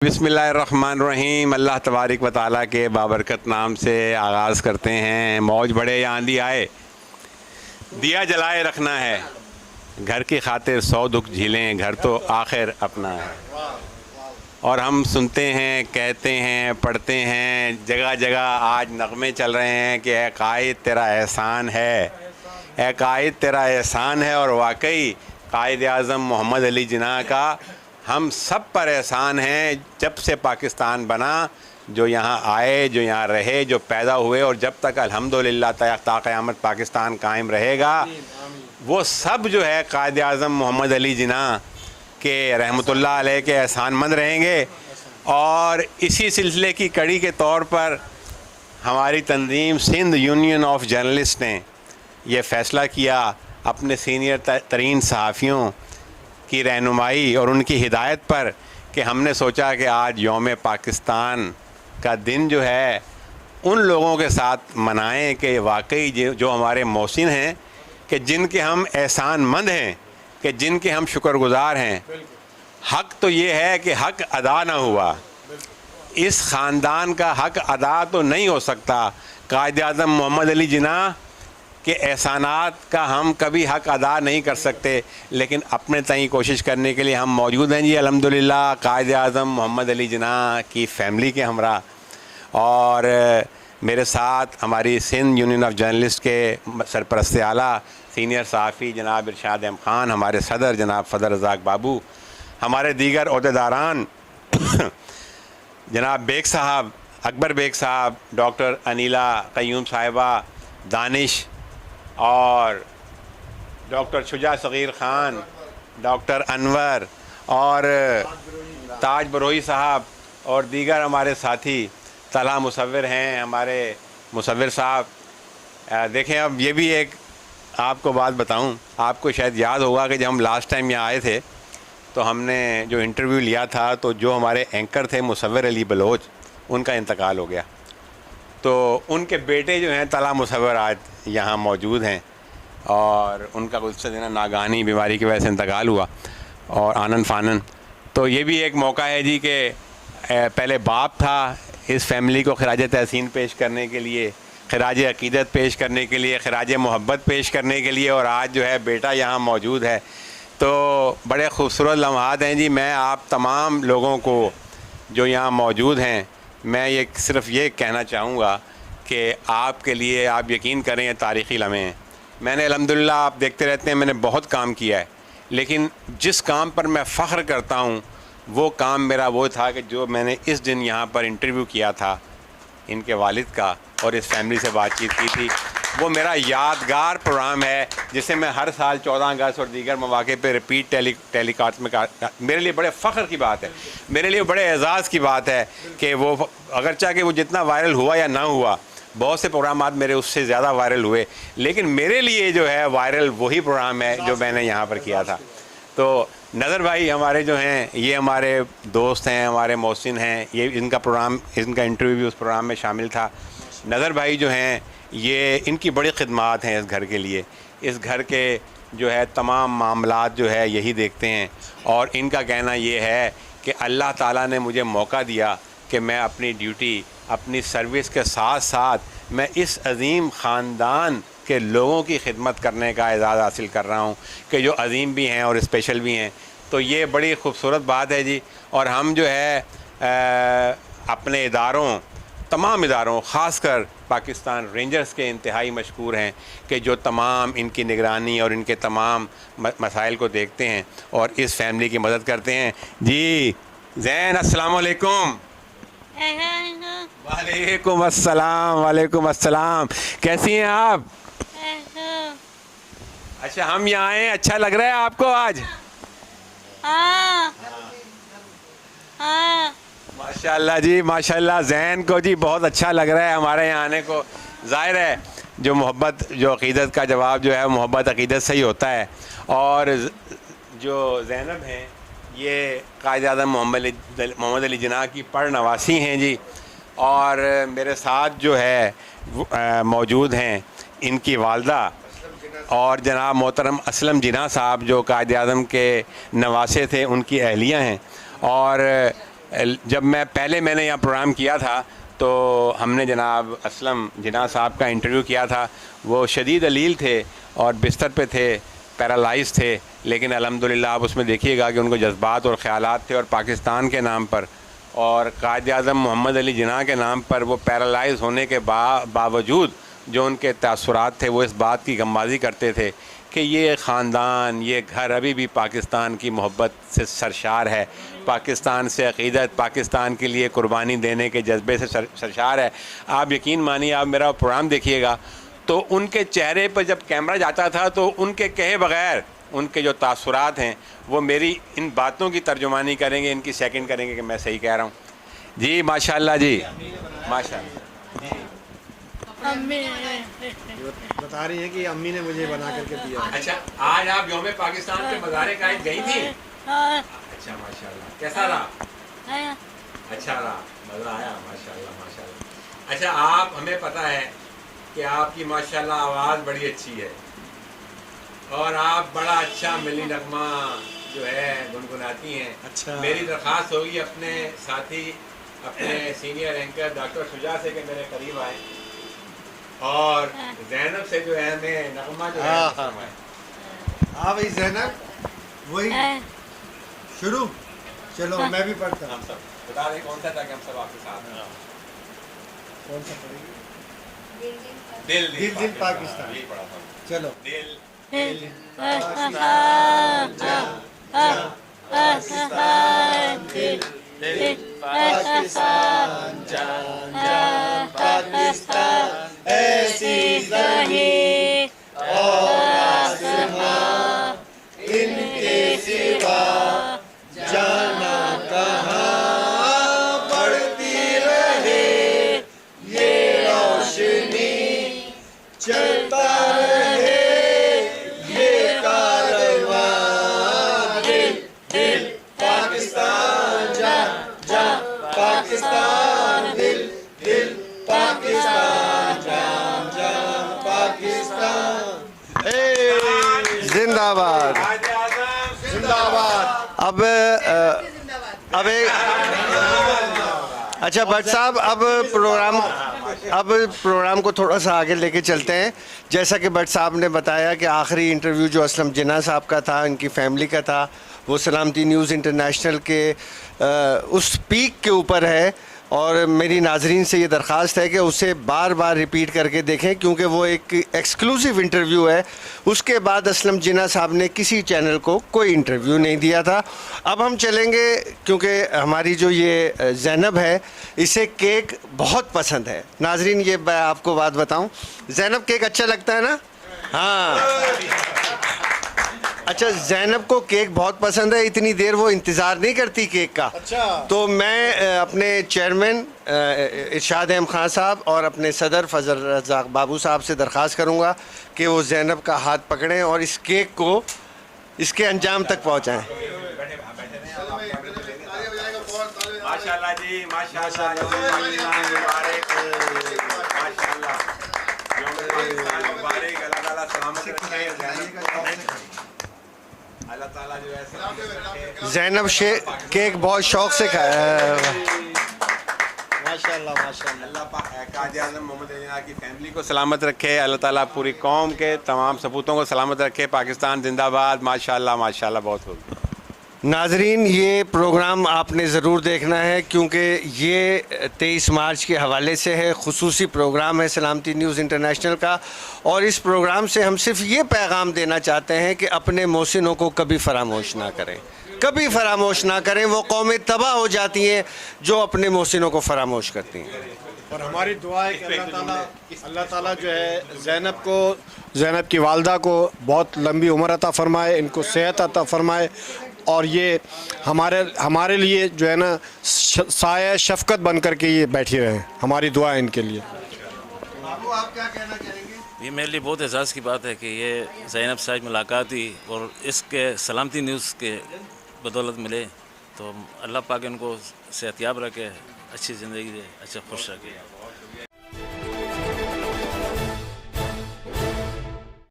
बिस्मिल्लाहिर्रहमानिर्रहीम। अल्लाह तबारिक व तआला के बाबरकत नाम से आगाज़ करते हैं। मौज बढ़े या आंधी आए, दिया जलाए रखना है। घर की खातिर 100 दुख झीलें, घर तो आखिर अपना है। और हम सुनते हैं, कहते हैं, पढ़ते हैं, जगह जगह आज नगमे चल रहे हैं कि ए कायद तेरा एहसान है, ए कायद तेरा एहसान है। और वाकई कायद आज़म मोहम्मद अली जिन्ना का हम सब पर एहसान है। जब से पाकिस्तान बना, जो यहाँ आए, जो यहाँ रहे, जो पैदा हुए, और जब तक अल्हम्दुलिल्लाह ता क़यामत पाकिस्तान कायम रहेगा, वो सब जो है कायद आज़म मोहम्मद अली जिन्ना के रहमतुल्लाह अलैह के एहसानमंद रहेंगे। और इसी सिलसिले की कड़ी के तौर पर हमारी तंजीम सिंध यूनियन ऑफ जर्नलिस्ट ने यह फ़ैसला किया, अपने सीनियर तरीन सहाफ़ियों की रहनुमाई और उनकी हिदायत पर, कि हमने सोचा कि आज यौम पाकिस्तान का दिन जो है उन लोगों के साथ मनाएं कि वाकई जो हमारे मोहसिन हैं, कि जिनके हम एहसानमंद हैं, कि जिनके हम शुक्रगुज़ार हैं। हक़ तो ये है कि हक़ अदा ना हुआ, इस ख़ानदान का हक़ अदा तो नहीं हो सकता। कायद आज़म मोहम्मद अली जिन्ना के एहसानात का हम कभी हक़ अदा नहीं कर सकते, लेकिन अपने तय कोशिश करने के लिए हम मौजूद हैं जी। अल्हम्दुलिल्लाह कायद आज़म मोहम्मद अली जिन्ना की फ़ैमिली के हमरा, और मेरे साथ हमारी सिंध यूनियन ऑफ जर्नलिस्ट के सरपरस्त आला सीनियर सहाफ़ी जनाब इरशाद अहमद ख़ान, हमारे सदर जनाब फ़दल रज़ाक बाबू, हमारे दीगर ओहदेदारान जनाब बेग साहब, अकबर बेग साहब, डॉक्टर अनीला क़य्यूम साहिबा, दानिश, और डॉक्टर शुजा सग़ीर ख़ान, डॉक्टर अनवर, और ताज बरोही साहब, और दीगर हमारे साथी तलहा मुसव्विर हैं, हमारे मुसव्विर साहब। देखें, अब ये भी एक आपको बात बताऊं, आपको शायद याद होगा कि जब हम लास्ट टाइम यहाँ आए थे तो हमने जो इंटरव्यू लिया था, तो जो हमारे एंकर थे मुसव्विर अली बलोच, उनका इंतकाल हो गया। तो उनके बेटे जो हैं तलहा मुसव्विर आज यहाँ मौजूद हैं, और उनका कुछ दिन नागहानी बीमारी की वजह से इंतकाल हुआ, और आनन फानन। तो ये भी एक मौका है जी कि पहले बाप था, इस फैमिली को खराज तहसीन पेश करने के लिए, खराज अक़ीदत पेश करने के लिए, खराज मोहब्बत पेश करने के लिए, और आज जो है बेटा यहाँ मौजूद है। तो बड़े ख़ूबसूरत लम्हात हैं जी। मैं आप तमाम लोगों को जो यहाँ मौजूद हैं, मैं ये सिर्फ़ ये कहना चाहूँगा कि आपके लिए, आप यकीन करें, ये तारीख़ी लम्हे हैं। मैंने अल्हम्दुलिल्लाह, आप देखते रहते हैं, मैंने बहुत काम किया है, लेकिन जिस काम पर मैं फ़ख्र करता हूँ वो काम मेरा वो था कि जो मैंने इस दिन यहाँ पर इंटरव्यू किया था इनके वालिद का, और इस फैमिली से बातचीत की थी। वो मेरा यादगार प्रोग्राम है, जिसे मैं हर साल 14 अगस्त और दीगर मौके पर रिपीट टेलीकास्ट में मेरे लिए बड़े फ़ख्र की बात है, मेरे लिए बड़े एज़ाज़ की बात है कि वो, अगरचा कि वो जितना वायरल हुआ या ना हुआ, बहुत से प्रोग्राम मेरे उससे ज़्यादा वायरल हुए, लेकिन मेरे लिए जो है वायरल वही प्रोग्राम है जो मैंने यहाँ पर किया था। तो नज़र भाई हमारे जो हैं, ये हमारे दोस्त हैं, हमारे मोहसिन हैं, ये इनका प्रोग्राम, इनका इंटरव्यू भी उस प्रोग्राम में शामिल था। नज़र भाई जो हैं, ये इनकी बड़ी खिदमात हैं इस घर के लिए, इस घर के जो है तमाम मामलात जो है यही देखते हैं। और इनका कहना ये है कि अल्लाह ताला ने मुझे मौका दिया कि मैं अपनी ड्यूटी, अपनी सर्विस के साथ साथ मैं इस अज़ीम ख़ानदान के लोगों की खिदमत करने का एज़ाज़ हासिल कर रहा हूँ, कि जो अज़ीम भी हैं और स्पेशल भी हैं। तो ये बड़ी ख़ूबसूरत बात है जी। और हम जो है अपने इदारों, तमाम इदारों, ख़ासकर पाकिस्तान रेंजर्स के इंतहाई मशकूर हैं कि जो तमाम इनकी निगरानी और इनके तमाम मसाइल को देखते हैं और इस फैमिली की मदद करते हैं। जी ज़ैन, अस्सलाम वालेकुम। वालेकुम अस्सलाम, वालेकुम अस्सलाम। कैसी हैं आप? अच्छा, हम यहाँ आए, अच्छा लग रहा है आपको आज? हाँ। हाँ। माशाल्लाह जी, माशाल्लाह। ज़ैन को जी बहुत अच्छा लग रहा है हमारे यहाँ आने को। ज़ाहिर है जो मोहब्बत, जो अक़ीदत का जवाब जो है मोहब्बत अक़ीदत से ही होता है। और जो ज़ैनब हैं, ये कायद आज़म मोहम्मद अली जिन्ना की पढ़ नवासी हैं जी। और मेरे साथ जो है मौजूद हैं इनकी वालदा, और जनाब मोहतरम असलम जिन्ना साहब जो कायद आज़म के नवासे थे, उनकी अहलियाँ हैं। और जब मैंने यहाँ प्रोग्राम किया था तो हमने जनाब असलम जिन्ना साहब का इंटरव्यू किया था। वो शदीद अलील थे और बिस्तर पे थे, पैरालाइज थे, लेकिन अल्हम्दुलिल्लाह आप उसमें देखिएगा कि उनको जज्बात और ख़यालात थे और पाकिस्तान के नाम पर और कायद-ए-आज़म मोहम्मद अली जिन्ना के नाम पर वो पैरालाइज होने के बावजूद जो उनके तासुरात थे वो इस बात की गमबाज़ी करते थे कि ये ख़ानदान, ये घर अभी भी पाकिस्तान की मोहब्बत से सरशार है, पाकिस्तान से अक़ीदत, पाकिस्तान के लिए कुर्बानी देने के जज्बे से सरशार है। आप यकीन मानिए, आप मेरा प्रोग्राम देखिएगा तो उनके चेहरे पर जब कैमरा जाता था तो उनके कहे बग़ैर उनके जो तासुरात हैं वो मेरी इन बातों की तर्जुमानी करेंगे, इनकी सेकंड करेंगे कि मैं सही कह रहा हूँ। जी माशाल्लाह जी, माशाल्लाह। अम्मी बता रही है कि अम्मी ने मुझे बना करके दिया। अच्छा, आज आप यौम पाकिस्तान के मज़ारे कायद गई थी? हाँ, अच्छा माशाल्लाह, कैसा रहा? हाँ, अच्छा रहा, मज़ा आया? माशाल्लाह माशाल्लाह। अच्छा, आप हमें पता है कि आपकी माशाल्लाह आवाज़ बड़ी अच्छी है और आप बड़ा अच्छा मिली नगमा जो है गुनगुनाती हैं। अच्छा। मेरी दरख्वास्त होगी अपने साथी, अपने सीनियर एंकर डॉक्टर शुजा से कि मेरे करीब आए और ज़ैनब से जो है हमें नगमा जो है हाँ, सुनवाएं। हाँ भाई ज़ैनब, वही हाँ, शुरू। चलो मैं भी पढ़ता हूँ। हम सब बता दें कौन सा था कि हम सब आपके साथ हैं। कौन सा पढ़ेगी? दिल दिल दिल पाकिस्तान। यही पढ़ा था। चलो। दिल पाकिस्तान जान जान पाकिस्तान ऐसी ज़मीं और आसमां इनके सिवा जाना कहाँ बढ़ती रहे ये रोशनी चलता रहे ये कारवां दिल दिल पाकिस्तान जा जा पाकिस्तान दिल दिल पाकिस्तान जा जा पाकिस्तान जिंदाबाद जिंदाबाद। अब एक अच्छा भट्ट साहब, अब प्रोग्राम को थोड़ा सा आगे लेके चलते हैं। जैसा कि भट्ट साहब ने बताया कि आखिरी इंटरव्यू जो असलम जिन्ना साहब का था, इनकी फैमिली का था, वो सलामती न्यूज़ इंटरनेशनल के उस पीक के ऊपर है और मेरी नाजरीन से ये दरख्वास्त है कि उसे बार बार रिपीट करके देखें क्योंकि वो एक एक्सक्लूसिव इंटरव्यू है। उसके बाद असलम जिन्ना साहब ने किसी चैनल को कोई इंटरव्यू नहीं दिया था। अब हम चलेंगे क्योंकि हमारी जो ये ज़ैनब है इसे केक बहुत पसंद है। नाजरीन, ये मैं आपको बात बताऊं, ज़ैनब केक अच्छा लगता है ना? हाँ। अच्छा, ज़ैनब को केक बहुत पसंद है, इतनी देर वो इंतज़ार नहीं करती केक का। अच्छा। तो मैं अपने चेयरमैन इरशाद अहम खान साहब और अपने सदर फजल रज़ाक बाबू साहब से दरख्वास्त करूँगा कि वो ज़ैनब का हाथ पकड़ें और इस केक को इसके अंजाम तक पहुँचाएँ। माशाल्लाह जी, माशाल्लाह, अल्लाह ताला जो है ज़ैनब केक बहुत शौक से खाया। माशाल्लाह माशाल्लाह। अल्लाह पाक कायद-ए-आज़म मोहम्मद अली जिन्ना की फैमिली को सलामत रखे, अल्लाह ताला पूरी कौम के तमाम सपूतों को सलामत रखे। पाकिस्तान जिंदाबाद। माशाल्लाह माशाल्लाह, बहुत हो गया। नाजरीन, ये प्रोग्राम आपने ज़रूर देखना है क्योंकि ये 23 मार्च के हवाले से है, ख़ुसूसी प्रोग्राम है सलामती न्यूज़ इंटरनेशनल का। और इस प्रोग्राम से हम सिर्फ ये पैगाम देना चाहते हैं कि अपने मोहसिनों को कभी फरामोश ना करें, कभी फरामोश ना करें। वो कौमें तबाह हो जाती हैं जो अपने मोहसिनों को फरामोश करती हैं। और हमारी दुआ है कि अल्लाह ताला जो है ज़ैनब की वालदा को बहुत लंबी उम्र अता फ़रमाए, इनको सेहत अता फ़रमाए और ये हमारे लिए जो है ना साया शफ़क़त बन कर के ये बैठी रहे। हमारी दुआ है इनके लिए। आप क्या कहना चाहेंगे? ये मेरे लिए बहुत एहसास की बात है कि ये ज़ैनब साहब मुलाकात हुई और इसके सलामती न्यूज़ के बदौलत मिले, तो अल्लाह पाक इनको सेहतयाब रखे, अच्छी ज़िंदगी दे, अच्छा खुश रखे।